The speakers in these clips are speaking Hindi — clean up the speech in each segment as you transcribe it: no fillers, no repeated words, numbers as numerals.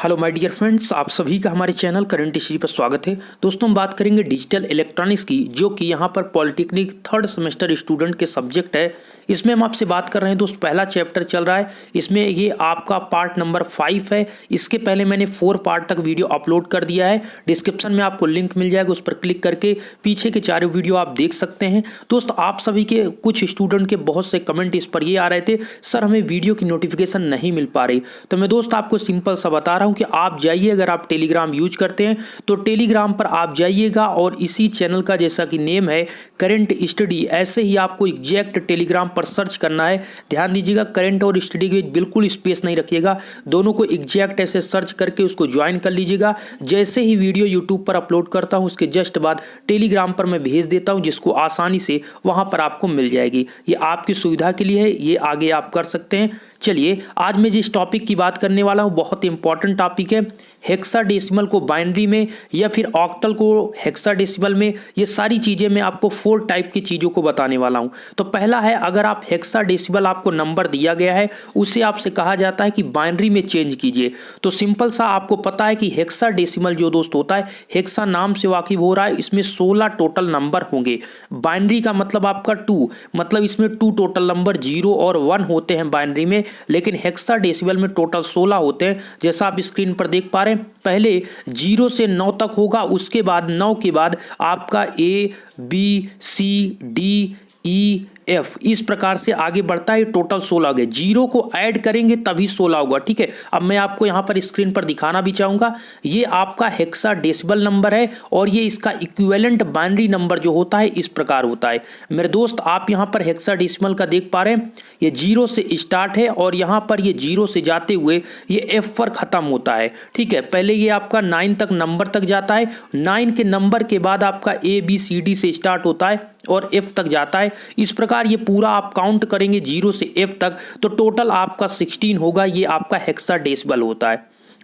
हेलो माय डियर फ्रेंड्स, आप सभी का हमारे चैनल करंट हिस्ट्री पर स्वागत है। दोस्तों, हम बात करेंगे डिजिटल इलेक्ट्रॉनिक्स की, जो कि यहाँ पर पॉलिटेक्निक थर्ड सेमेस्टर स्टूडेंट के सब्जेक्ट है। इसमें हम आपसे बात कर रहे हैं दोस्त, पहला चैप्टर चल रहा है। इसमें ये आपका पार्ट नंबर 5 है। इसके पहले मैंने 4 पार्ट तक वीडियो अपलोड कर दिया है। डिस्क्रिप्शन में आपको लिंक मिल जाएगा, उस पर क्लिक करके पीछे के चारों वीडियो आप देख सकते हैं। दोस्त, आप सभी के कुछ स्टूडेंट के बहुत से कमेंट इस पर ये आ रहे थे, सर हमें वीडियो की नोटिफिकेशन नहीं मिल पा रही। तो मैं दोस्त आपको सिंपल सा बता रहा हूँ कि आप जाइए, अगर आप टेलीग्राम यूज करते हैं तो टेलीग्राम पर आप जाइएगा और इसी चैनल का जैसा कि नेम है करंट स्टडी, ऐसे ही आपको एग्जैक्ट टेलीग्राम पर सर्च करना है। ध्यान दीजिएगा, करंट और स्टडी के बीच बिल्कुल स्पेस नहीं रखिएगा, दोनों को एग्जैक्ट ऐसे सर्च करके उसको ज्वाइन कर लीजिएगा। जैसे ही वीडियो यूट्यूब पर अपलोड करता हूं उसके जस्ट बाद टेलीग्राम पर मैं भेज देता हूं, जिसको आसानी से वहां पर आपको मिल जाएगी। ये आपकी सुविधा के लिए है, ये आगे आप कर सकते हैं। चलिए, आज मैं जिस टॉपिक की बात करने वाला हूं बहुत इंपॉर्टेंट टॉपिक है। हेक्साडेसिमल को बाइनरी में या फिर ऑक्टल को हेक्साडेसिमल में, ये सारी चीज़ें मैं आपको 4 टाइप की चीज़ों को बताने वाला हूं। तो पहला है, अगर आप हेक्साडेसिमल आपको नंबर दिया गया है, उसे आपसे कहा जाता है कि बाइनरी में चेंज कीजिए। तो सिंपल सा आपको पता है कि हेक्साडेसिमल जो दोस्त होता है, हेक्सा नाम से वाकिफ हो रहा है, इसमें 16 टोटल नंबर होंगे। बाइनरी का मतलब आपका 2, मतलब इसमें 2 टोटल नंबर 0 और 1 होते हैं बाइनरी में, लेकिन हेक्साडेसिमल में टोटल 16 होते हैं। जैसा आप स्क्रीन पर देख पा रहे हैं, पहले 0 से 9 तक होगा, उसके बाद 9 के बाद आपका A B C D E F, इस प्रकार से आगे बढ़ता है। टोटल 16 हो गए, 0 को ऐड करेंगे तभी 16 होगा। ठीक है, अब मैं आपको यहां पर स्क्रीन पर दिखाना भी चाहूंगा। ये आपका हेक्साडेसिमल नंबर है और ये इसका इक्विवेलेंट बाइनरी नंबर जो होता है इस प्रकार होता है। मेरे दोस्त, आप यहां पर हेक्साडेसिमल का देख पा रहे हैं, ये 0 से स्टार्ट है और यहां पर ये 0 से जाते हुए ये F पर खत्म होता है। ठीक है, पहले ये आपका 9 तक नंबर तक जाता है, 9 के नंबर के बाद आपका A B C D से स्टार्ट होता है और F तक जाता है। इस प्रकार ये पूरा आप काउंट करेंगे 0 से F तक, तो टोटल आपका 16 होगा। ये आपका हेक्साडेसिमल होता है।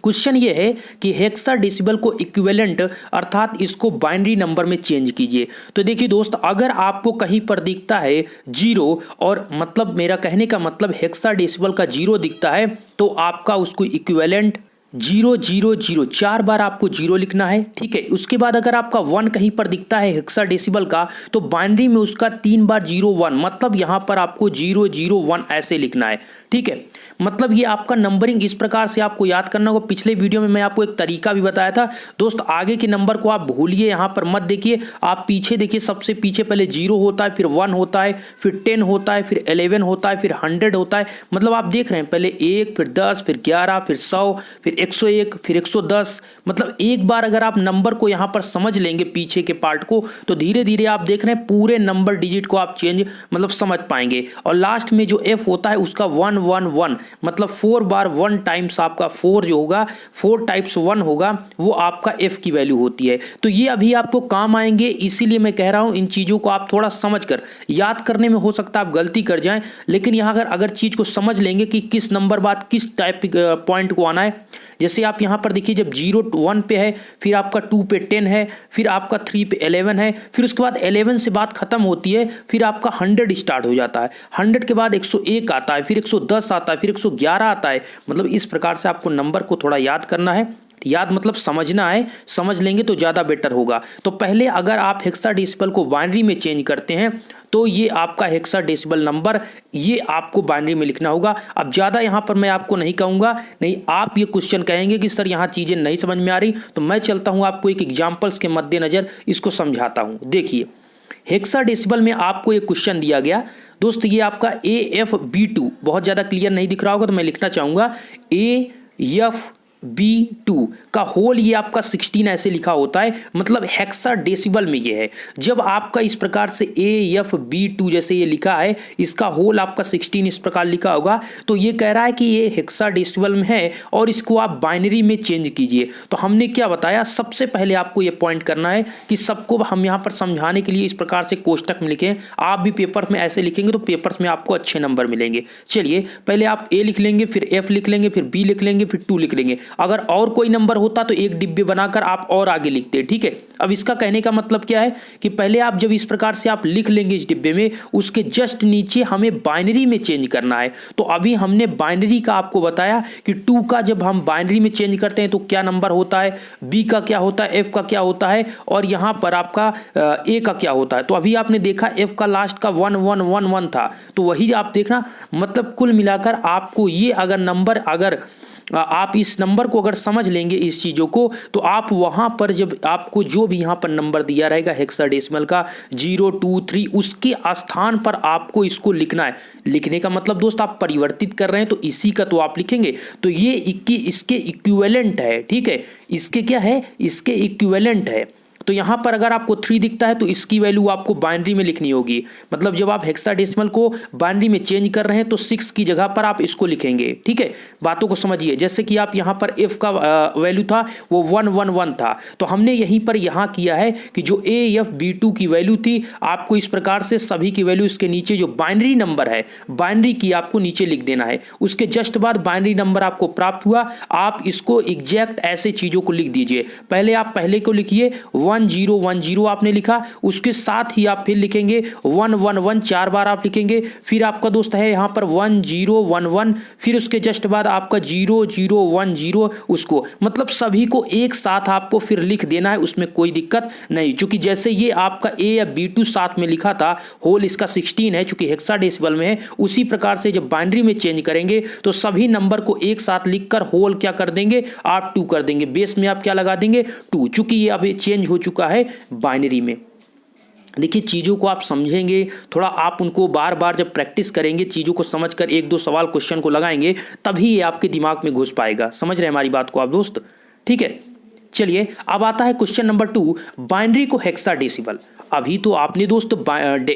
क्वेश्चन ये है कि हेक्साडेसिमल को इक्विवेलेंट अर्थात इसको बाइनरी नंबर में चेंज कीजिए। तो देखिए दोस्त, अगर आपको कहीं पर दिखता है 0, और मतलब मेरा कहने का मतलब हेक्साडेसिमल का 0 दिखता है, तो आपका उसको इक्विवेलेंट 0 0 0 4 बार आपको 0 लिखना है। ठीक है, उसके बाद अगर आपका 1 कहीं पर दिखता है हेक्साडेसिमल का, तो बाइनरी में उसका 3 बार 0 1, मतलब यहां पर आपको 0 0 1 ऐसे लिखना है। ठीक है, मतलब ये आपका नंबरिंग इस प्रकार से आपको याद करना होगा। पिछले वीडियो में मैं आपको एक तरीका भी बताया था दोस्त। आगे के नंबर को आप भूलिए, यहां पर मत देखिए, आप पीछे देखिए। सबसे पीछे पहले 0 होता है, फिर 1 होता है, फिर 10 होता है, फिर 11 होता है, फिर 100 होता है। मतलब आप देख रहे हैं, पहले 1, फिर 10, फिर 11, फिर 100, फिर 101, फिर 110। मतलब एक बार अगर आप नंबर को यहां पर समझ लेंगे पीछे के पार्ट को, तो धीरे धीरे आप देख रहे हैं पूरे नंबर डिजिट को आप चेंज मतलब समझ पाएंगे। और लास्ट में जो F होता है उसका 1 1 1, मतलब 4 बार 1 टाइम्स आपका 4 जो होगा, 4 टाइप्स 1 होगा, वो आपका F की वैल्यू होती है। तो ये अभी आपको काम आएंगे, इसीलिए मैं कह रहा हूं इन चीजों को आप थोड़ा समझकर याद करने में हो सकता है आप गलती कर जाएं, लेकिन यहां अगर चीज को समझ लेंगे कि किस नंबर बाद किस टाइप पॉइंट को आना है। जैसे आप यहां पर देखिए, जब 0 1 पे है, फिर आपका 2 पे 10 है, फिर आपका 3 पे 11 है, फिर उसके बाद 11 से बात खत्म होती है, फिर आपका 100 स्टार्ट हो जाता है। 100 के बाद 101 आता है, फिर 110 आता है, फिर 111 आता है। मतलब इस प्रकार से आपको नंबर को थोड़ा याद करना है। याद मतलब समझना है, समझ लेंगे तो ज़्यादा बेटर होगा। तो पहले अगर आप हेक्साडेसिमल को बाइनरी में चेंज करते हैं, तो ये आपका हेक्साडेसिमल नंबर ये आपको बाइनरी में लिखना होगा। अब ज़्यादा यहाँ पर मैं आपको नहीं कहूँगा, नहीं आप ये क्वेश्चन कहेंगे कि सर यहाँ चीज़ें नहीं समझ में आ रही, तो मैं चलता हूँ आपको एक एग्जाम्पल्स के मद्देनज़र इसको समझाता हूँ। देखिए, हेक्साडेसिमल में आपको एक क्वेश्चन दिया गया दोस्त, ये आपका AFB2, बहुत ज़्यादा क्लियर नहीं दिख रहा होगा तो मैं लिखना चाहूँगा AFB2 का होल, ये आपका 16 ऐसे लिखा होता है, मतलब हेक्साडेसिमल में ये है। जब आपका इस प्रकार से AFB2 जैसे ये लिखा है, इसका होल आपका 16 इस प्रकार लिखा होगा, तो ये कह रहा है कि ये हेक्साडेसिमल में है और इसको आप बाइनरी में चेंज कीजिए। तो हमने क्या बताया, सबसे पहले आपको ये पॉइंट करना है कि सबको हम यहाँ पर समझाने के लिए इस प्रकार से कोष्टक में लिखें। आप भी पेपर में ऐसे लिखेंगे तो पेपर्स में आपको अच्छे नंबर मिलेंगे। चलिए, पहले आप A लिख लेंगे, फिर F लिख लेंगे, फिर B लिख लेंगे, फिर 2 लिख लेंगे। अगर और कोई नंबर होता तो एक डिब्बे बनाकर आप और आगे लिखते, ठीक है। अब इसका कहने का मतलब क्या है कि पहले आप जब इस प्रकार से आप लिख लेंगे इस डिब्बे में, उसके जस्ट नीचे हमें बाइनरी में चेंज करना है। तो अभी हमने बाइनरी का आपको बताया कि 2 का जब हम बाइनरी में चेंज करते हैं तो क्या नंबर होता है, बी का क्या होता है, एफ का क्या होता है और यहां पर आपका ए का क्या होता है। तो अभी आपने देखा एफ का लास्ट का 1111 था, तो वही आप देखना, मतलब कुल मिलाकर आपको ये अगर नंबर, अगर आप इस नंबर को अगर समझ लेंगे इस चीज़ों को, तो आप वहाँ पर जब आपको जो भी यहाँ पर नंबर दिया रहेगा हेक्साडेसिमल का 0, 2, 3, उसके स्थान पर आपको इसको लिखना है। लिखने का मतलब दोस्त आप परिवर्तित कर रहे हैं तो इसी का तो आप लिखेंगे। तो ये इसके इक्विवेलेंट है, ठीक है, इसके क्या है, इसके इक्विवेलेंट है। तो यहाँ पर अगर आपको 3 दिखता है तो इसकी वैल्यू आपको बाइनरी में लिखनी होगी। मतलब जब आप हेक्साडेसिमल को बाइनरी में चेंज कर रहे हैं तो 6 की जगह पर आप इसको लिखेंगे, ठीक है। बातों को समझिए, जैसे कि आप यहाँ पर एफ का वैल्यू था वो 111 था, तो हमने यहीं पर यहाँ किया है कि जो AFB2 की वैल्यू थी आपको इस प्रकार से सभी की वैल्यू इसके नीचे जो बाइनरी नंबर है, बाइनरी की आपको नीचे लिख देना है। उसके जस्ट बाद बाइनरी नंबर आपको प्राप्त हुआ, आप इसको एग्जैक्ट ऐसे चीज़ों को लिख दीजिए। पहले आप पहले को लिखिए 1010 आपने लिखा, उसके साथ ही आप फिर लिखेंगे 111, 4 बार आप लिखेंगे। फिर आपका दोस्त है यहाँ पर 1011, फिर उसके जस्ट बाद आपका 0010, उसको मतलब सभी को एक साथ आपको फिर लिख देना है, उसमें कोई दिक्कत नहीं। चूंकि जैसे ये आपका A या B2 साथ में लिखा था, होल इसका 16 है चूंकि हेक्साडेसिमल में है, उसी प्रकार से जब बाइनरी में चेंज करेंगे तो सभी नंबर को एक साथ लिखकर होल क्या कर देंगे, आप 2 कर देंगे, बेस में आप क्या लगा देंगे 2, चूंकि ये अभी चेंज हो चुका है बाइनरी में। देखिए चीज़ों को आप समझेंगे, थोड़ा आप उनको बार बार जब प्रैक्टिस करेंगे, चीज़ों को समझकर 1-2 सवाल क्वेश्चन को लगाएंगे, तभी ये आपके दिमाग में घुस पाएगा। समझ रहे हैं हमारी बात को आप दोस्त, ठीक है। चलिए अब आता है क्वेश्चन नंबर 2, बाइनरी को हेक्साडेसिमल। अभी तो आपने दोस्त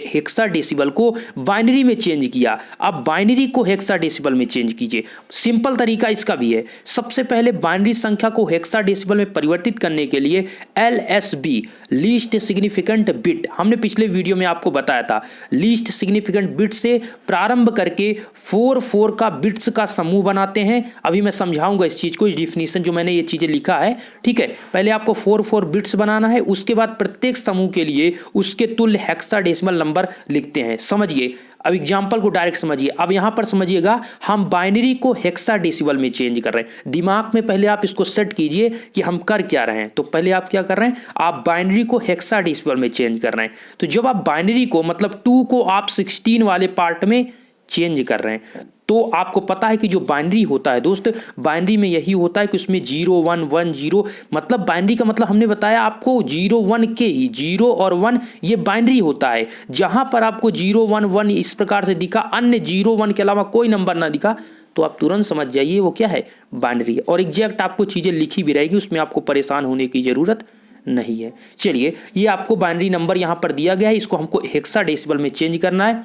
हेक्साडेसिमल को बाइनरी में चेंज किया, अब बाइनरी को हेक्साडेसिमल में चेंज कीजिए। सिंपल तरीका इसका भी है। सबसे पहले बाइनरी संख्या को हेक्साडेसिमल में परिवर्तित करने के लिए LSB, लीस्ट सिग्निफिकेंट बिट, हमने पिछले वीडियो में आपको बताया था, लीस्ट सिग्निफिकेंट बिट से प्रारंभ करके 4 का बिट्स का समूह बनाते हैं। अभी मैं समझाऊंगा इस चीज को, इस डिफिनीशन जो मैंने ये चीजें लिखा है, ठीक है। पहले आपको 4 बिट्स बनाना है, उसके बाद प्रत्येक समूह के लिए उसके तुल्य हेक्साडेसिमल नंबर लिखते हैं। समझिए, अब एग्जांपल को डायरेक्ट समझिए। अब यहां पर समझिएगा, हम बाइनरी को हेक्साडेसिमल में चेंज कर रहे हैं। दिमाग में पहले आप इसको सेट कीजिए कि हम कर क्या रहे हैं। तो पहले आप क्या कर रहे हैं, आप बाइनरी को हेक्साडेसिमल में चेंज कर रहे हैं। तो जब आप बाइनरी को मतलब 2 को आप 16 वाले पार्ट में चेंज कर रहे हैं, तो आपको पता है कि जो बाइनरी होता है दोस्त, बाइनरी में यही होता है कि उसमें 0 1 1 0, मतलब बाइनरी का मतलब हमने बताया आपको 0 1 के ही 0 और 1 ये बाइनरी होता है। जहां पर आपको 0 1 1 इस प्रकार से दिखा, अन्य 0 1 के अलावा कोई नंबर ना दिखा, तो आप तुरंत समझ जाइए वो क्या है, बाइनरी है। और एग्जैक्ट आपको चीजें लिखी भी रहेगी, उसमें आपको परेशान होने की जरूरत नहीं है। चलिए, ये आपको बाइनरी नंबर यहां पर दिया गया है, इसको हमको हेक्साडेसिमल में चेंज करना है।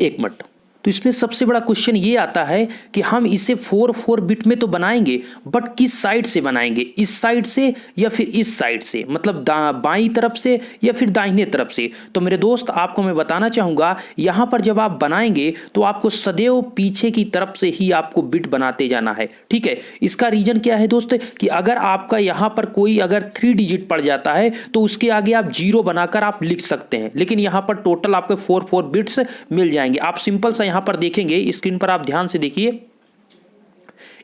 एक मिनट, तो इसमें सबसे बड़ा क्वेश्चन ये आता है कि हम इसे 4 बिट में तो बनाएंगे, बट किस साइड से बनाएंगे, इस साइड से या फिर इस साइड से, मतलब बाईं तरफ से या फिर दाहिने तरफ से। तो मेरे दोस्त आपको मैं बताना चाहूंगा, यहां पर जब आप बनाएंगे तो आपको सदैव पीछे की तरफ से ही आपको बिट बनाते जाना है, ठीक है। इसका रीजन क्या है दोस्त, कि अगर आपका यहां पर कोई अगर 3 डिजिट पड़ जाता है तो उसके आगे आप 0 बनाकर आप लिख सकते हैं, लेकिन यहां पर टोटल आपको 4 बिट्स मिल जाएंगे। आप सिंपल सा यहां पर देखेंगे, स्क्रीन पर आप ध्यान से देखिए,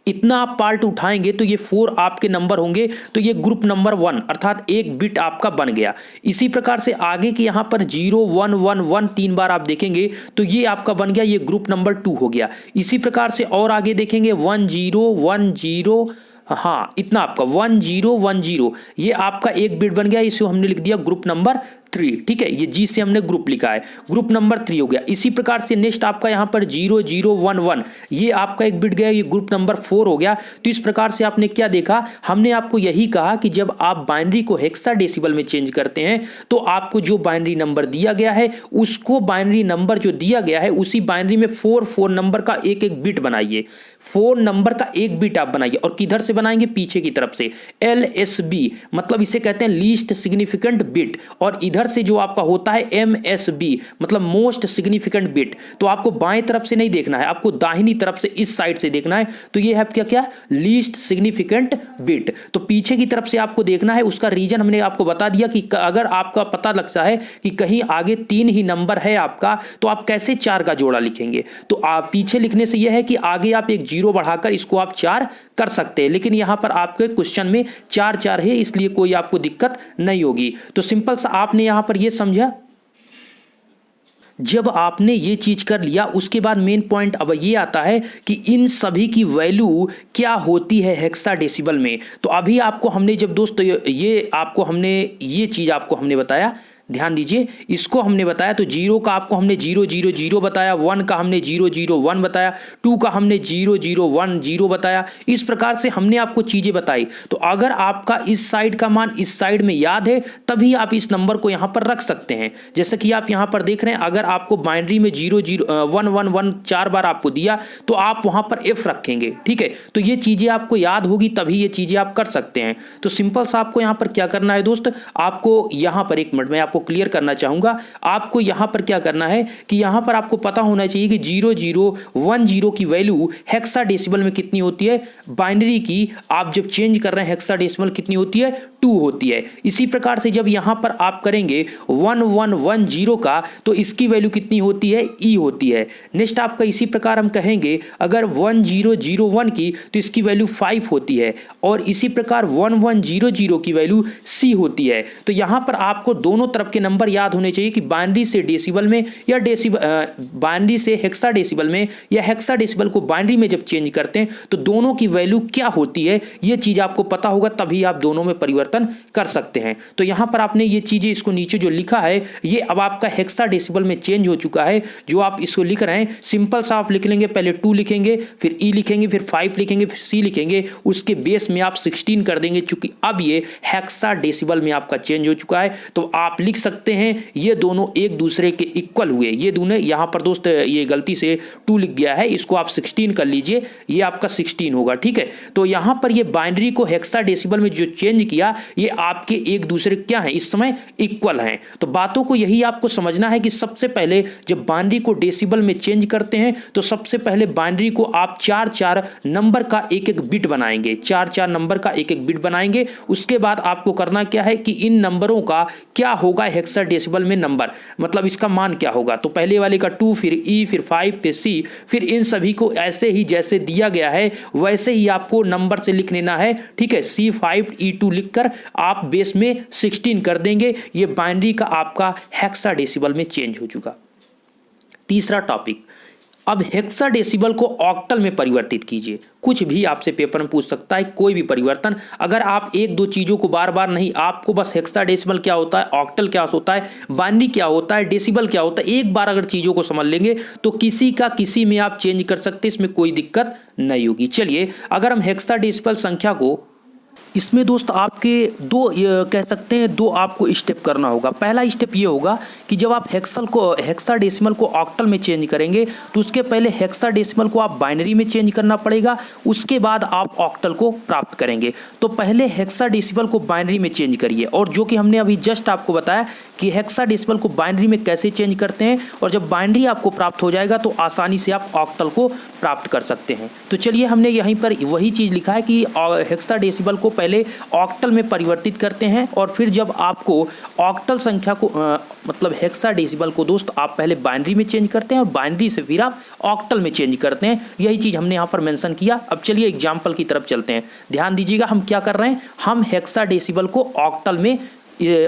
इतना आप पार्ट उठाएंगे तो ये 4 आपके नंबर होंगे, तो ये ग्रुप नंबर 1 अर्थात एक बिट आपका बन गया। इसी प्रकार से आगे के यहां पर 0 1 1 1 3 बार आप देखेंगे तो ये आपका बन गया, ये ग्रुप नंबर 2 हो गया। इसी प्रकार से और आगे देखेंगे 1 0 1 0, हाँ इतना आपका 1 0 1 0, ये आपका एक बिट बन गया, इसे हमने लिख दिया ग्रुप नंबर 3, ठीक है। ये जी से हमने ग्रुप लिखा है, ग्रुप नंबर 3 हो गया। इसी प्रकार से नेक्स्ट आपका यहाँ पर 0 0 1 1, ये आपका एक बिट गया, ये ग्रुप नंबर 4 हो गया। तो इस प्रकार से आपने क्या देखा, हमने आपको यही कहा कि जब आप बाइनरी को हेक्साडेसिमल में चेंज करते हैं तो आपको जो बाइनरी नंबर दिया गया है, उसको बाइनरी नंबर जो दिया गया है उसी बाइनरी में 4 नंबर का एक एक बिट बनाइए, 4 नंबर का एक बिट आप बनाइए। और किधर से बनाएंगे, पीछे की तरफ से। LSB मतलब इसे कहते हैं लीस्ट सिग्निफिकेंट बिट, और इधर इधर से जो आपका होता है MSB मतलब मोस्ट सिग्निफिकेंट बिट, तो आपको बाएं तरफ से नहीं देखना है, आपको दाहिनी तरफ से इस साइड से देखना है। तो ये है क्या क्या लीस्ट सिग्निफिकेंट बिट, तो पीछे की तरफ से आपको देखना है। उसका रीजन हमने आपको बता दिया कि अगर आपका पता लगता है कि कहीं आगे 3 ही नंबर है आपका, तो आप कैसे 4 का जोड़ा लिखेंगे। तो आप पीछे लिखने से यह है कि आगे आप एक 0 बढ़ाकर इसको आप 4 कर सकते हैं, लेकिन यहां पर आपके क्वेश्चन में 4 4 है, इसलिए कोई आपको दिक्कत नहीं होगी। तो सिंपल सा आपने यहां पर यह समझा। जब आपने ये चीज कर लिया, उसके बाद मेन पॉइंट अब ये आता है कि इन सभी की वैल्यू क्या होती है हेक्साडेसिमल में। तो अभी आपको हमने जब दोस्तों ये चीज आपको हमने बताया, ध्यान दीजिए, इसको हमने बताया तो 0 का आपको हमने 000 बताया, 1 का हमने 001 बताया, 2 का हमने 0010 बताया। इस प्रकार से हमने आपको चीजें बताई। तो अगर आपका इस साइड का मान इस साइड में याद है, तभी आप इस नंबर को यहां पर रख सकते हैं। जैसे कि आप यहां पर देख रहे हैं, अगर आपको बाइनरी में 00111 4 बार आपको दिया, तो आप वहां पर F रखेंगे, ठीक है। तो ये चीजें आपको याद होगी, तभी ये चीजें आप कर सकते हैं। तो सिंपल सा आपको यहां पर क्या करना है दोस्त, आपको यहां पर 1 मिनट में आपको क्लियर करना चाहूंगा। आपको यहां पर क्या करना है कि यहां पर आपको पता होना चाहिए कि 0010 की वैल्यू हेक्साडेसिमल में कितनी होती है। बाइनरी की आप जब चेंज कर रहे हैं हेक्साडेसिमल कितनी होती है, 2 होती है। इसी प्रकार से जब यहां पर आप करेंगे 1110 का, तो इसकी वैल्यू कितनी होती है, E होती है। नेक्स्ट आपका इसी प्रकार हम कहेंगे अगर 1001 की, तो इसकी वैल्यू 5 होती है, और इसी प्रकार 1100 की वैल्यू C होती है। तो यहां पर आपको दोनों तरफ के नंबर याद होने चाहिए कि बाइनरी से डेसिबल में या बाइनरी से हेक्साडेसिमल में, या हेक्साडेसिमल को बाइनरी में जब चेंज करते हैं तो दोनों की वैल्यू क्या होती है, यह चीज आपको पता होगा, तभी आप दोनों में परिवर्तन कर सकते हैं। तो यहां पर आपने ये चीजें, इसको नीचे जो लिखा है, ये अब आपका हेक्साडेसिमल में चेंज हो चुका है। जो आप इसको लिख रहे हैं, सिंपल सा आप लिख लेंगे, पहले 2 लिखेंगे, फिर E लिखेंगे, फिर 5 लिखेंगे, फिर C लिखेंगे, उसके बेस में आप 16 कर देंगे, चूंकि अब ये हेक्साडेसिमल में आपका चेंज हो चुका है। तो आप लिख सकते हैं ये दोनों एक दूसरे के इक्वल हुए। ये दोनों यहां पर दोस्त ये गलती से 2 लिख गया है, इसको आप 16 कर लीजिए, ये आपका 16 होगा, ठीक है। तो यहां पर ये बाइनरी को हेक्साडेसिमल में जो चेंज किया, ये आपके एक दूसरे क्या हैं, इस समय इक्वल हैं। तो बातों को यही आपको समझना है कि सबसे पहले जब बाइनरी को डेसिबल में चेंज करते हैं, तो सबसे पहले बाइनरी को आप 4-4 नंबर का एक बिट बनाएंगे, 4-4 नंबर का एक बिट बनाएंगे। उसके बाद आपको करना क्या है कि इन नंबरों का क्या होगा हेक्साडेसिमल में नंबर, मतलब इसका मान क्या होगा। तो पहले वाले का 2, फिर E, फिर 5, फिर C, फिर इन सभी को ऐसे ही जैसे दिया गया है वैसे ही आपको नंबर से लिख लेना है, ठीक है। C5E2 लिखकर आप बेस में 16 कर देंगे। ये बाइनरी का आपका हेक्साडेसिमल में चेंज हो चुका। तीसरा टॉपिक, अब हेक्साडेसिमल को ऑक्टल में परिवर्तित कीजिए। कुछ भी आपसे पेपर में पूछ सकता है, कोई भी परिवर्तन। अगर आप एक दो चीजों को बार बार नहीं, आपको बस हेक्साडेसिमल क्या होता है, ऑक्टल क्या होता है, बाइनरी क्या होता है, डेसिबल क्या होता है, एक बार अगर चीजों को समझ लेंगे तो किसी का किसी में आप चेंज कर सकते हैं, इसमें कोई दिक्कत नहीं होगी। चलिए, अगर हम हेक्साडेसिमल संख्या को, इसमें दोस्त आपके कह सकते हैं दो आपको स्टेप करना होगा। पहला स्टेप ये होगा कि जब आप हेक्साडेसिमल को ऑक्टल में चेंज करेंगे, तो उसके पहले हेक्साडेसिमल को आप बाइनरी में चेंज करना पड़ेगा, उसके बाद आप ऑक्टल को प्राप्त करेंगे। तो पहले हेक्साडेसिमल को बाइनरी में चेंज करिए, और जो कि हमने अभी जस्ट आपको बताया कि हेक्साडेसिमल को बाइनरी में कैसे चेंज करते हैं, और जब बाइनरी आपको प्राप्त हो जाएगा तो आसानी से आप ऑक्टल को प्राप्त कर सकते हैं। तो चलिए, हमने यहीं पर वही चीज़ लिखा है कि हेक्साडेसिमल को पहले ऑक्टल में परिवर्तित करते हैं, और फिर जब आपको ऑक्टल संख्या को मतलब हेक्साडेसिमल को दोस्त आप पहले बाइनरी में चेंज करते हैं, और बाइनरी से फिर आप ऑक्टल में चेंज करते हैं। यही चीज़ हमने यहाँ पर मेंशन किया। अब चलिए एग्जाम्पल की तरफ चलते हैं। ध्यान दीजिएगा, हम क्या कर रहे हैं, हम हेक्साडेसिमल को ऑक्टल में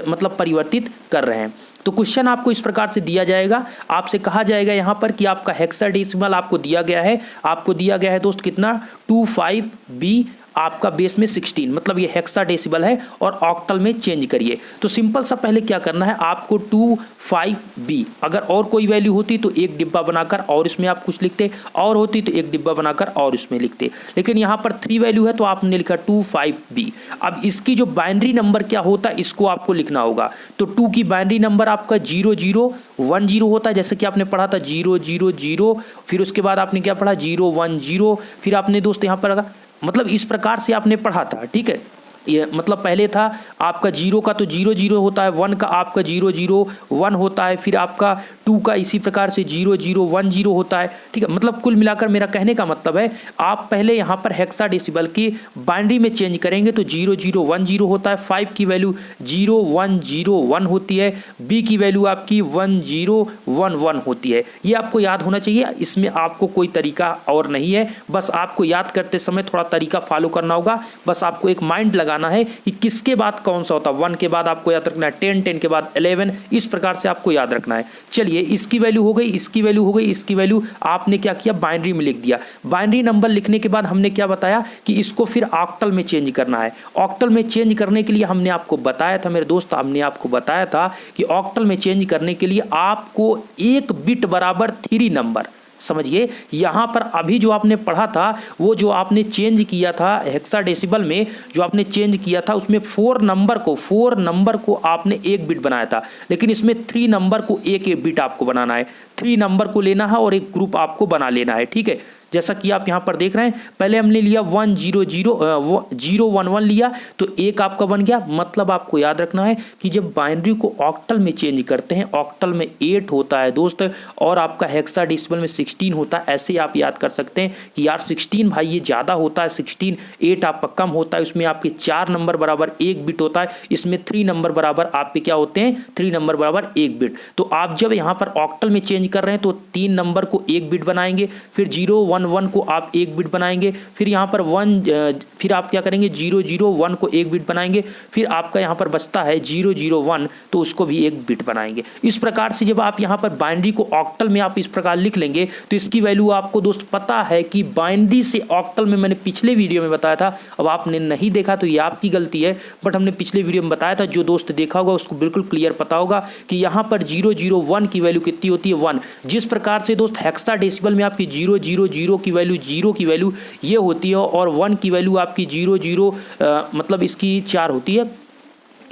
मतलब परिवर्तित कर रहे हैं। तो क्वेश्चन आपको इस प्रकार से दिया जाएगा, आपसे कहा जाएगा यहाँ पर कि आपका हेक्साडेसिमल आपको दिया गया है दोस्त कितना, 25B, आपका बेस में 16, मतलब ये हेक्साडेसिमल है, और ऑक्टल में चेंज करिए। तो सिंपल सा पहले क्या करना है, आपको 25B, अगर और कोई वैल्यू होती तो एक डिब्बा बनाकर और इसमें आप कुछ लिखते, और होती तो एक डिब्बा बनाकर और इसमें लिखते, लेकिन यहाँ पर 3 वैल्यू है तो आपने लिखा 25B। अब इसकी जो बाइनरी नंबर क्या होता है, इसको आपको लिखना होगा। तो 2 की बाइनरी नंबर आपका 0010 होता है, जैसे कि आपने पढ़ा था 000, फिर उसके बाद आपने क्या पढ़ा 010, फिर आपने दोस्त यहाँ पर मतलब इस प्रकार से आपने पढ़ा था, ठीक है। ये मतलब पहले था आपका 0 का तो 0 0 होता है, 1 का आपका 0 0 1 होता है, फिर आपका 2 का इसी प्रकार से 0 0 1 0 होता है। ठीक है, मतलब कुल मिलाकर मेरा कहने का मतलब है आप पहले यहाँ पर हेक्साडेसिमल की बाइनरी में चेंज करेंगे तो 0 0 1 0 होता है, 5 की वैल्यू 0 1 0 1 होती है, बी की वैल्यू आपकी 1 0 1 1 होती है। ये आपको याद होना चाहिए, इसमें आपको कोई तरीका और नहीं है, बस आपको याद करते समय थोड़ा तरीका फॉलो करना होगा। बस आपको एक माइंड लगाना है कि किसके बाद कौन सा होता है, 1 के बाद आपको याद रखना है 10, 10 के बाद 11, इस प्रकार से आपको याद रखना है। चलिए इसकी वैल्यू हो गई, इसकी वैल्यू हो गई, इसकी वैल्यू आपने क्या किया बाइनरी में लिख दिया। बाइनरी नंबर लिखने के बाद हमने क्या बताया कि इसको फिर ऑक्टल में चेंज करना है। ऑक्टल में चेंज करने के लिए हमने आपको बताया था मेरे दोस्त, हमने आपको बताया था कि ऑक्टल में चेंज करने के लिए आपको एक बिट बराबर 3 नंबर, समझिए यहां पर अभी जो आपने पढ़ा था वो जो आपने चेंज किया था हेक्साडेसिमल में, जो आपने चेंज किया था उसमें 4 नंबर को आपने एक बिट बनाया था, लेकिन इसमें 3 नंबर को एक एक बिट आपको बनाना है। 3 नंबर को लेना है और एक ग्रुप आपको बना लेना है। ठीक है, जैसा कि आप यहां पर देख रहे हैं, पहले हमने लिया 1 0 0 0 1 1 लिया तो एक आपका बन गया। मतलब आपको याद रखना है कि जब बाइनरी को ऑक्टल में चेंज करते हैं, ऑक्टल में 8 होता है दोस्त और आपका हेक्साडेसिमल में 16 होता है। ऐसे आप याद कर सकते हैं कि यार 16 भाई ये ज़्यादा होता है, 16 8 आपका कम होता है, उसमें आपके 4 नंबर बराबर 1 बिट होता है, इसमें 3 नंबर बराबर आपके क्या होते हैं 3 नंबर बराबर 1 बिट। तो आप जब यहाँ पर ऑक्टल में चेंज कर रहे हैं तो 3 नंबर को 1 बिट बनाएंगे, फिर 0 1 1 को आप 1 बिट बनाएंगे, फिर यहाँ पर 1 फिर आप क्या करेंगे 0 0 1 को 1 बिट बनाएंगे, फिर आपका यहाँ पर बचता है 0 0 1 तो उसको भी 1 बिट बनाएंगे। इस प्रकार से जब आप यहाँ पर बाइनरी को ऑक्टल में आप इस प्रकार लिख लेंगे तो इसकी वैल्यू आपको दोस्त पता है कि बाइनरी से ऑक्टल में मैंने पिछले वीडियो में बताया था, अब आपने नहीं देखा तो ये आपकी गलती है, बट हमने पिछले वीडियो में बताया था, जो दोस्त देखा होगा उसको बिल्कुल क्लियर पता होगा कि यहाँ पर 0 0 1 की वैल्यू कितनी होती है 1। जिस प्रकार से दोस्त हेक्साडेसिमल में आपकी 0 0 0 की वैल्यू 0 की वैल्यू ये होती है और 1 की वैल्यू आपकी 0 0 मतलब इसकी 4 होती है,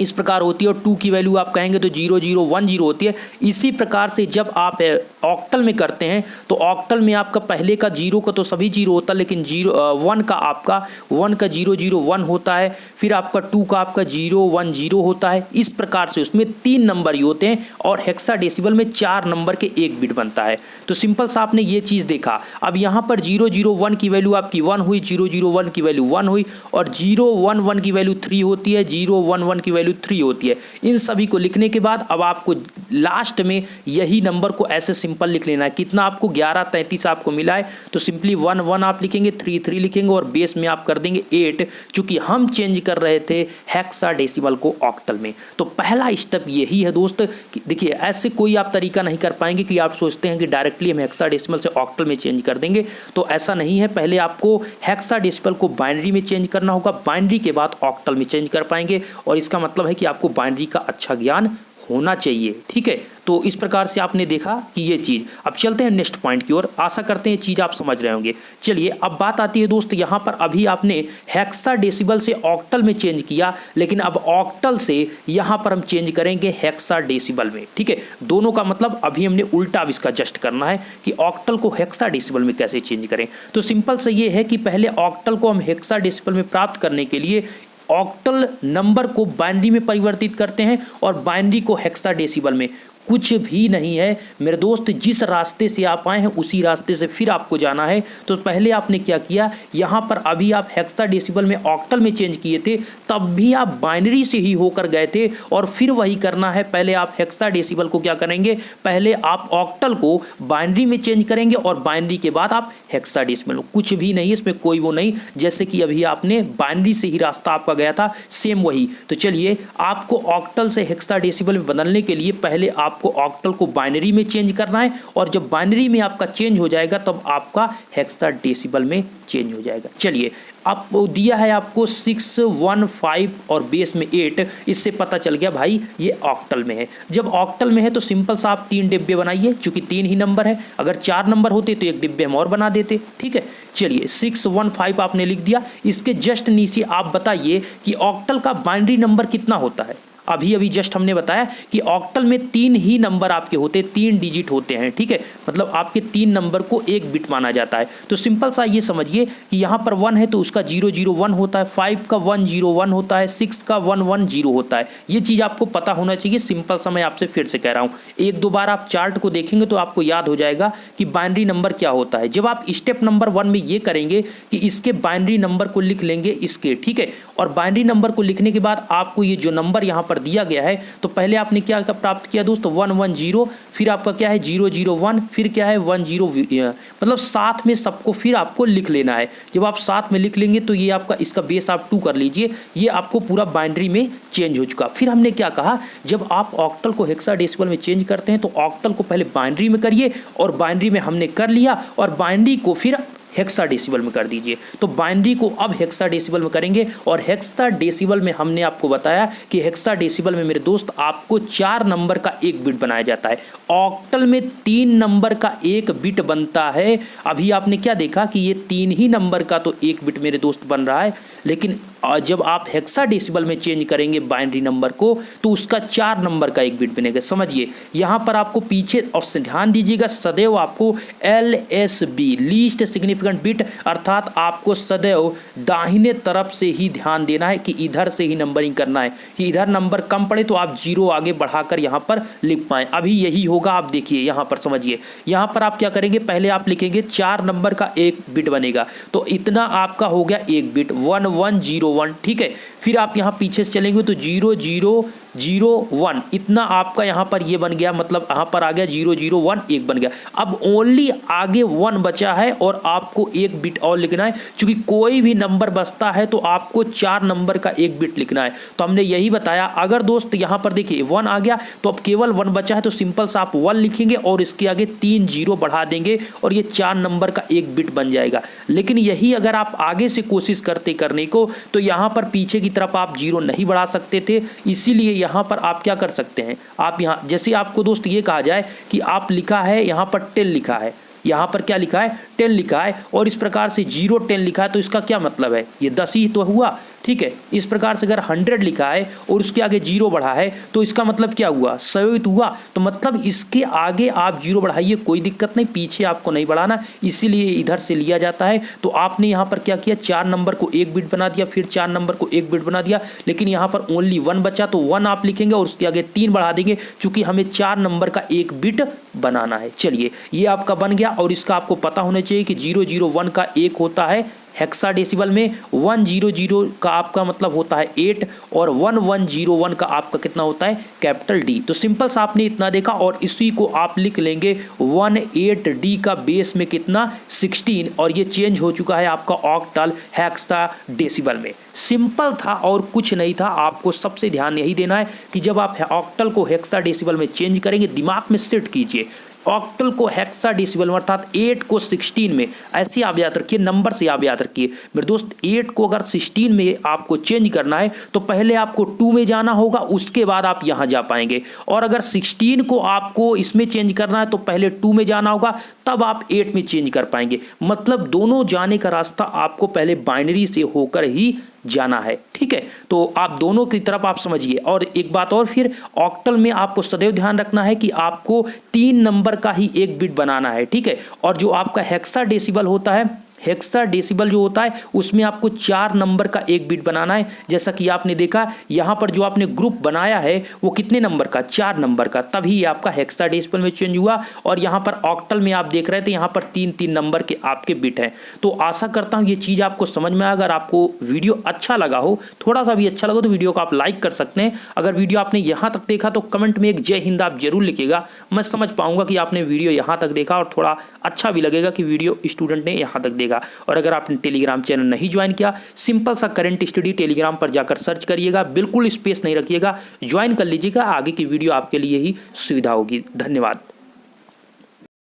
इस प्रकार होती है, और 2 की वैल्यू आप कहेंगे तो 0 0 1 0 होती है। इसी प्रकार से जब आप ऑक्टल में करते हैं तो ऑक्टल में आपका पहले का 0 का तो सभी 0 होता है, लेकिन 1 का आपका 0 0 1 होता है, फिर आपका 2 का आपका 0 1 0 होता है। इस प्रकार से उसमें 3 नंबर ही होते हैं और हेक्साडेसिमल में 4 नंबर के 1 बिट बनता है। तो सिंपल सा आपने ये चीज़ देखा। अब यहाँ पर 0 0 1 की वैल्यू आपकी 1 हुई, 0 0 1 की वैल्यू 1 हुई, और 0 1 1 की वैल्यू 3 होती है, 0 1 1 की वैल्यू 3 होती है। इन सभी को लिखने के बाद अब आपको लास्ट में यही नंबर को ऐसे सिंपल लिख लेना है। कितना आपको 11 33 आपको मिला है तो सिंपली 1 1 आप लिखेंगे, 3 3 लिखेंगे और बेस में आप कर देंगे 8, चूंकि हम चेंज कर रहे थे हेक्साडेसिमल को ऑक्टल में। तो पहला स्टेप यही है दोस्त। देखिए ऐसे कोई आप तरीका नहीं कर पाएंगे कि आप सोचते हैं कि डायरेक्टली हम हेक्साडेसिमल से ऑक्टल में चेंज कर देंगे, तो ऐसा नहीं है। पहले आपको हेक्साडेसिमल को बाइनरी में चेंज करना होगा, बाइनरी के बाद ऑक्टल में चेंज कर पाएंगे, और इसका मतलब है कि आपको बाइनरी का अच्छा ज्ञान होना चाहिए। ठीक है, तो इस प्रकार से आपने देखा कि ये चीज़। अब चलते हैं नेक्स्ट पॉइंट की ओर, आशा करते हैं चीज़ आप समझ रहे होंगे। चलिए अब बात आती है दोस्त, यहाँ पर अभी आपने हेक्साडेसिमल से ऑक्टल में चेंज किया, लेकिन अब ऑक्टल से यहाँ पर हम चेंज करेंगे हेक्साडेसिमल में। ठीक है, दोनों का मतलब अभी हमने उल्टा अब इसका जस्ट करना है कि ऑक्टल को हेक्साडेसिमल में कैसे चेंज करें। तो सिंपल से ये है कि पहले ऑक्टल को हम हेक्साडेसिमल में प्राप्त करने के लिए ऑक्टल नंबर को बाइनरी में परिवर्तित करते हैं और बाइनरी को हेक्साडेसिमल में। कुछ भी नहीं है मेरे दोस्त, जिस रास्ते से आप आए हैं उसी रास्ते से फिर आपको जाना है। तो पहले आपने क्या किया, यहाँ पर अभी आप हेक्साडेसिमल में ऑक्टल में चेंज किए थे, तब भी आप बाइनरी से ही होकर गए थे, और फिर वही करना है। पहले आप हेक्साडेसिमल को क्या करेंगे, पहले आप ऑक्टल को बाइनरी में चेंज करेंगे और बाइनरी के बाद आप हेक्साडेसिमल। कुछ भी नहीं, इसमें कोई वो नहीं, जैसे कि अभी आपने बाइनरी से ही रास्ता आपका गया था, सेम वही। तो चलिए, आपको ऑक्टल से हेक्साडेसिमल में बदलने के लिए पहले आपको ऑक्टल को बाइनरी में चेंज करना है, और जब बाइनरी में आपका चेंज हो जाएगा तब आपका हेक्साडेसिमल में चेंज हो जाएगा। चलिए, अब दिया है आपको 6 1 5 और बेस में 8, इससे पता चल गया भाई ये ऑक्टल में है। जब ऑक्टल में है तो सिंपल सा आप 3 डिब्बे बनाइए, चूंकि 3 ही नंबर है। अगर 4 नंबर होते तो 1 डिब्बे हम और बना देते। ठीक है, चलिए 6 1 5 आपने लिख दिया। इसके जस्ट नीचे आप बताइए कि ऑक्टल का बाइनरी नंबर कितना होता है। अभी अभी जस्ट हमने बताया कि ऑक्टल में 3 ही नंबर आपके होते हैं, 3 डिजिट होते हैं, ठीक है, मतलब आपके 3 नंबर को एक बिट माना जाता है। तो सिंपल सा ये समझिए कि यहाँ पर 1 है तो उसका 001 होता है, 5 का 101 होता है, 6 का 110 होता है। ये चीज़ आपको पता होना चाहिए। सिंपल सा मैं आपसे फिर से कह रहा हूँ, एक दो बार आप चार्ट को देखेंगे तो आपको याद हो जाएगा कि बाइनरी नंबर क्या होता है। जब आप स्टेप नंबर 1 में ये करेंगे कि इसके बाइनरी नंबर को लिख लेंगे इसके, ठीक है, और बाइनरी नंबर को लिखने के बाद आपको ये जो नंबर यहाँ पर दिया गया है तो पहले आपने क्या प्राप्त किया दोस्तों, 110, फिर आपका क्या है 001, फिर क्या है 10, मतलब साथ में सबको फिर आपको लिख लेना है। जब आप साथ में लिख लेंगे तो ये आपका इसका बेस आप 2 कर लीजिए, ये आपको पूरा बाइनरी में चेंज हो चुका। फिर हमने क्या कहा, जब आप ऑक्टल को हेक्साडेसिमल में चेंज करते हैं तो ऑक्टल को पहले बाइनरी में करिए, और बाइनरी में हमने कर लिया और बाइनरी को फिर हेक्साडेसिमल में कर दीजिए। तो बाइनरी को अब हेक्साडेसिमल में करेंगे, और हेक्साडेसिमल में हमने आपको बताया कि हेक्साडेसिमल में मेरे दोस्त आपको 4 नंबर का एक बिट बनाया जाता है। ऑक्टल में 3 नंबर का एक बिट बनता है। अभी आपने क्या देखा कि ये 3 ही नंबर का तो एक बिट मेरे दोस्त बन रहा है, लेकिन जब आप हेक्साडेसिमल में चेंज करेंगे बाइनरी नंबर को तो उसका 4 नंबर का एक बिट बनेगा। समझिए यहाँ पर आपको पीछे और ध्यान दीजिएगा, सदैव आपको LSB लीस्ट सिग्निफिकेंट बिट, अर्थात आपको सदैव दाहिने तरफ से ही ध्यान देना है कि इधर से ही नंबरिंग करना है, कि इधर नंबर कम पड़े तो आप 0 आगे बढ़ाकर यहाँ पर लिख पाएँ। अभी यही होगा, आप देखिए यहाँ पर समझिए, यहाँ पर आप क्या करेंगे, पहले आप लिखेंगे 4 नंबर का एक बिट बनेगा, तो इतना आपका हो गया एक बिट 1101, ठीक है। फिर आप यहाँ पीछे से चलेंगे तो 0001, इतना आपका यहाँ पर ये बन गया, मतलब यहाँ पर आ गया 001 एक बन गया। अब ओनली आगे 1 बचा है और आपको एक बिट और लिखना है, क्योंकि कोई भी नंबर बचता है तो आपको 4 नंबर का एक बिट लिखना है। तो हमने यही बताया। अगर दोस्त यहाँ पर देखिए 1 आ गया तो अब केवल 1 बचा है, तो सिंपल सा आप 1 लिखेंगे और इसके आगे 3 0 बढ़ा देंगे और ये 4 नंबर का एक बिट बन जाएगा। लेकिन यही अगर आप आगे से कोशिश करने को तो यहाँ पर पीछे की तरफ आप 0 नहीं बढ़ा सकते थे, इसीलिए यहाँ पर आप क्या कर सकते हैं, आप यहाँ जैसे आपको दोस्त ये कहा जाए कि आप लिखा है यहाँ पर 10 लिखा है, यहाँ पर क्या लिखा है 10 लिखा है, और इस प्रकार से 0 10 लिखा है, तो इसका क्या मतलब है, ये 10 ही तो हुआ, ठीक है। इस प्रकार से अगर 100 लिखा है और उसके आगे 0 बढ़ा है तो इसका मतलब क्या हुआ, 100 हुआ। तो मतलब इसके आगे आप 0 बढ़ाइए, कोई दिक्कत नहीं, पीछे आपको नहीं बढ़ाना, इसीलिए इधर से लिया जाता है। तो आपने यहाँ पर क्या किया, 4 नंबर को एक बिट बना दिया, फिर 4 नंबर को एक बिट बना दिया, लेकिन यहाँ पर ओनली 1 बचा तो 1 आप लिखेंगे और उसके आगे 3 बढ़ा देंगे, क्योंकि हमें 4 नंबर का एक बिट बनाना है। चलिए ये आपका बन गया, और इसका आपको पता होना चाहिए कि 001 का एक होता है हेक्साडेसिमल में, 100 का आपका मतलब होता है 8, और 1101 का आपका कितना होता है, कैपिटल D। तो सिंपल सा आपने इतना देखा, और इसी को आप लिख लेंगे 18D का बेस में कितना 16, और ये चेंज हो चुका है आपका ऑक्टल हेक्साडेसिमल में। सिंपल था और कुछ नहीं था। आपको सबसे ध्यान यही देना है कि जब आप ऑक्टल को हेक्साडेसिमल में चेंज करेंगे, दिमाग में सेट कीजिए, ऑक्टल को हेक्साडेसिमल में अर्थात 8 को 16 में, ऐसे आप याद रखिए, नंबर से आप याद रखिए मेरे दोस्त। 8 को अगर 16 में आपको चेंज करना है तो पहले आपको 2 में जाना होगा, उसके बाद आप यहाँ जा पाएंगे, और अगर 16 को आपको इसमें चेंज करना है तो पहले 2 में जाना होगा, तब आप 8 में चेंज कर पाएंगे। मतलब दोनों जाने का रास्ता आपको पहले बाइनरी से होकर ही जाना है, ठीक है। तो आप दोनों की तरफ आप समझिए। और एक बात और, फिर ऑक्टल में आपको सदैव ध्यान रखना है कि आपको 3 नंबर का ही एक बिट बनाना है, ठीक है। और जो आपका हेक्साडेसिमल होता है, हेक्साडेसिमल जो होता है उसमें आपको 4 नंबर का एक बिट बनाना है। जैसा कि आपने देखा यहाँ पर जो आपने ग्रुप बनाया है वो कितने नंबर का, 4 नंबर का, तभी ये आपका हेक्साडेसिमल में चेंज हुआ। और यहाँ पर ऑक्टल में आप देख रहे थे यहाँ पर 3-3 नंबर के आपके बिट हैं। तो आशा करता हूँ ये चीज़ आपको समझ में आए। अगर आपको वीडियो अच्छा लगा हो, थोड़ा सा भी अच्छा लगा, तो वीडियो को आप लाइक कर सकते हैं। अगर वीडियो आपने यहाँ तक देखा तो कमेंट में एक जय हिंद आप जरूर लिखिएगा, मैं समझ पाऊंगा कि आपने वीडियो यहाँ तक देखा, और थोड़ा अच्छा भी लगेगा कि वीडियो स्टूडेंट ने यहाँ तक देखा। और अगर आपने टेलीग्राम चैनल नहीं ज्वाइन किया, सिंपल सा करंट स्टडी टेलीग्राम पर जाकर सर्च करिएगा, बिल्कुल स्पेस नहीं रखिएगा, ज्वाइन कर लीजिएगा, आगे की वीडियो आपके लिए ही सुविधा होगी। धन्यवाद।